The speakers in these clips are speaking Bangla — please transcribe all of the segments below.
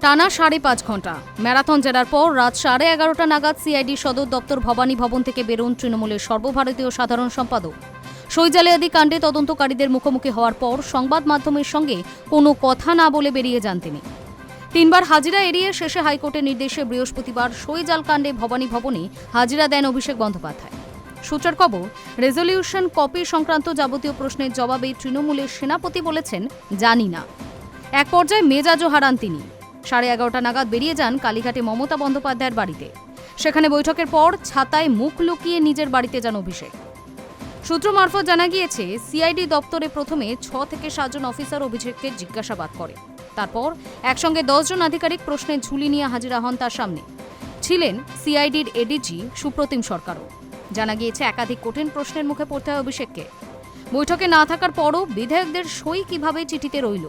টানা 5.5 ঘন্টা ম্যারাথন জেরার পর রাত 11:30 নাগাদ সিআইডি সদর দপ্তর ভবানী ভবন থেকে বেরোন তৃণমূলের সর্বভারতীয় সাধারণ সম্পাদক। সইজালিয়াদি কাণ্ডে তদন্তকারীদের মুখোমুখি হওয়ার পর সংবাদ মাধ্যমের সঙ্গে কোনো কথা না বলে বেরিয়ে যান তিনি। 3 বার হাজিরা এড়িয়ে শেষে হাইকোর্টের নির্দেশে বৃহস্পতিবার সইজাল কাণ্ডে ভবানী ভবনে হাজিরা দেন অভিষেক বন্দ্যোপাধ্যায়। সূত্রের খবর, রেজলিউশন কপি সংক্রান্ত যাবতীয় প্রশ্নের জবাবে তৃণমূলের সেনাপতি বলেছেন, জানি না। এক পর্যায়ে মেজাজও হারান তিনি। 11:30 নাগাদ বেরিয়ে যান কালীঘাটে মমতা বন্দ্যোপাধ্যায়ের বাড়িতে। সেখানে বৈঠকের পর ছাতায় মুখ লুকিয়ে নিজের বাড়িতে যান অভিষেক। সূত্র মারফত জানা গিয়েছে, সিআইডি দপ্তরে প্রথমে 6 থেকে 7 জন অফিসার অভিষেককে জিজ্ঞাসাবাদ করে। তারপর একসঙ্গে 10 জন আধিকারিক প্রশ্নের ঝুলি নিয়ে হাজিরা হন তার সামনে। ছিলেন সিআইডির এডিজি সুপ্রতিম সরকারও। জানা গিয়েছে, একাধিক কঠিন প্রশ্নের মুখে পড়তে হয় অভিষেককে। বৈঠকে না থাকার পরও বিধায়কদের সই কিভাবে চিঠিতে রইল,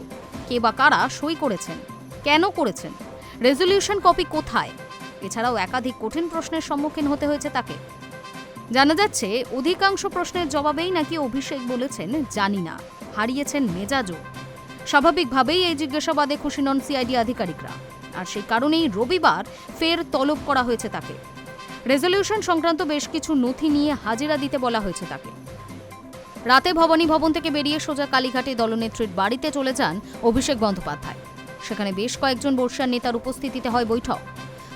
কে বা কারা সই করেছেন, কেন করেছেন, রেজলিউশন কপি কোথায়, এছাড়াও একাধিক কঠিন প্রশ্নের সম্মুখীন হতে হয়েছে তাকে। জানা যাচ্ছে, অধিকাংশ প্রশ্নের জবাবেই নাকি অভিষেক বলেছেন, জানি না, হারিয়েছেন মেজাজও। স্বাভাবিকভাবেই এই জিজ্ঞাসাবাদে খুশি নন সিআইডি আধিকারিকরা, আর সেই কারণেই রবিবার ফের তলব করা হয়েছে তাকে। রেজলিউশন সংক্রান্ত বেশ কিছু নথি নিয়ে হাজিরা দিতে বলা হয়েছে তাকে। রাতে ভবানী ভবন থেকে বেরিয়ে সোজা কালীঘাটে দলনেত্রীর বাড়িতে চলে যান অভিষেক বন্দ্যোপাধ্যায়। সেখানে বেশ কয়েকজন বর্ষিয়ান নেতার উপস্থিতিতে হয় বৈঠক।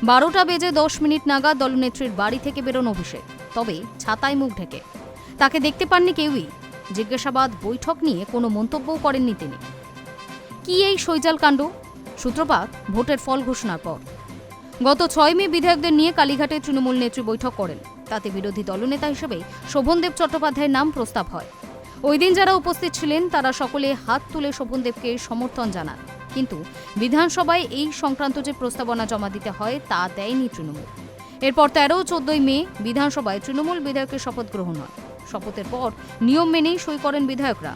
12:10 নাগাদ দলনেত্রীর বাড়ি থেকে বেরোন অভিষেক, তবে ছাতায় মুখ ঢেকে। তাকে দেখতে পাননি কেউই। জিজ্ঞাসাবাদ, বৈঠক নিয়ে কোনো মন্তব্যও করেননি তিনি। কি এই সইজাল কাণ্ড? সূত্রপাত ভোটের ফল ঘোষণার পর। গত 6 মে বিধায়কদের নিয়ে কালীঘাটে তৃণমূল নেত্রী বৈঠক করেন। তাতে বিরোধী দলনেতা হিসেবে শোভনদেব চট্টোপাধ্যায়ের নাম প্রস্তাব হয়। ওই দিন যারা উপস্থিত ছিলেন তারা সকলে হাত তুলে শোভনদেবকে সমর্থন জানান, কিন্তু বিধানসভায় এই সংক্রান্ত যে প্রস্তাবনা জমা দিতে হয় তা দেয়নি তৃণমূল। এরপর 13-14 মে বিধানসভায় তৃণমূল বিধায়কের শপথ গ্রহণ হয়। শপথের পর নিয়ম মেনেই সই করেন বিধায়করা।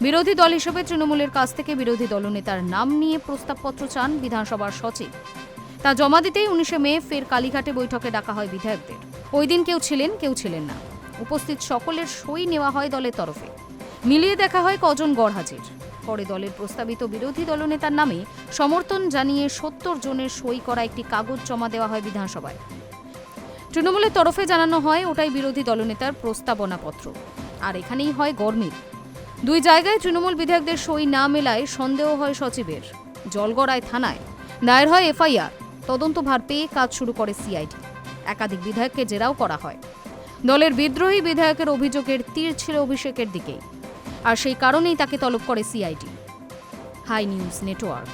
বিরোধী দল হিসেবে তৃণমূলের কাছ থেকে বিরোধী দলনেতার নাম নিয়ে প্রস্তাবপত্র চান বিধানসভার সচিব। তা জমা দিতেই 19 মে ফের কালীঘাটে বৈঠকে ডাকা হয় বিধায়কদের। ওই দিন কেউ ছিলেন, কেউ ছিলেন না। উপস্থিত সকলের সই নেওয়া হয় দলের তরফে। মিলিয়ে দেখা হয় কজন গড়হাজির। পরে দলের প্রস্তাবিত বিরোধী দলনেতার নামে সমর্থন জানিয়ে 70 জনের সই করা একটি কাগজ জমা দেওয়া হয় বিধানসভায়। তৃণমূলের তরফে জানানো হয় ওটাই বিরোধী দলনেতার প্রস্তাবনাপত্র। আর এখানেই হয় গরমিল। 2 জায়গায় তৃণমূল বিধায়কদের সই না মেলায় সন্দেহ হয় সচিবের। জলগড়ায় থানায় দায়ের হয় এফআইআর। তদন্তভার পেয়ে কাজ শুরু করে সিআইডি। একাধিক বিধায়ককে জেরাও করা হয়। দলের বিদ্রোহী বিধায়কের অভিযোগের তীর ছিল অভিষেকের দিকেই, আর সেই কারণেই তাকে তলব করে সিআইডি। High news network.